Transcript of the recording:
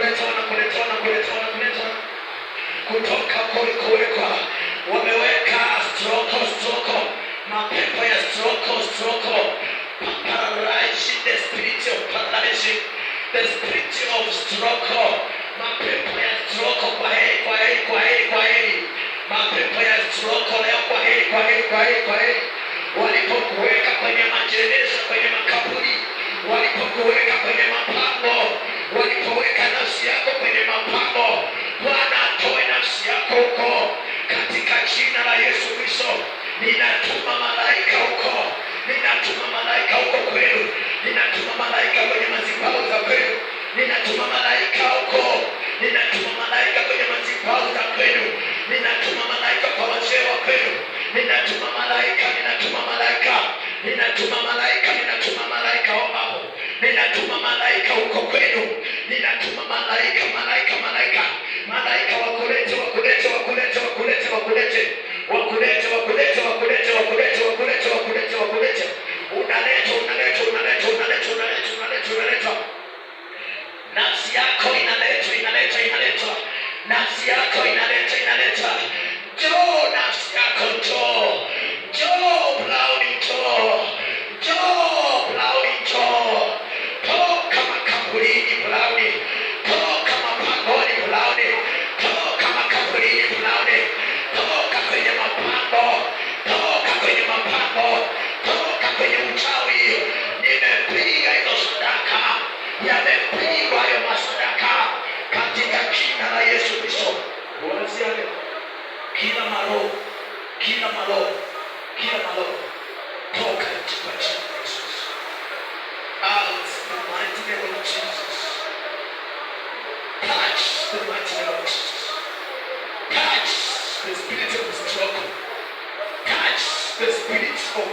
wanakuleta kutoka kulikowekwa. Wameweka stroko, mapepo ya stroko, paralyzing the spirit of paralyzing, the spirit of stroko, mapepo ya stroko, kwa heri, mapepo ya stroko leo, kwa heri. Walipokuweka kwenye majeneza, kwenye makaburi, walipokuweka kwenye mapango, walipoweka nafsi yako kwenye mapango, Bwana atoe nafsi yako huko katika jina la Yesu Kristo. Ninatuma malaika huko, kwenu, ninatuma malaika kwenye madhabahu za kwenu, ninatuma malaika huko, ninatuma malaika kwenye madhabahu za kwenu, ninatuma malaika kwa wazee wa kwenu, ninatuma malaika ombapo, ninatuma malaika huko kwenu, ninatuma malaika wakulete, unaletwa. Nafsi yako inaletwa. Nafsi yako inaletwa. Njoo nafsi yako, njoo Brownie, toka makaburini Brownie, toka mapangoni Brownie, toka makaburini Brownie, toka kwenye mapango, toka kwenye uchawi. Nimepiga hizo sadaka, yamepigwa hayo masadaka katika jina la Yesu Kristo. Kuanzia leo kila maroho toka katika jina la Yesu. Out the mighty name of Jesus. Touch the mighty name of Jesus. Touch the spirit of struggle. Touch the spirit of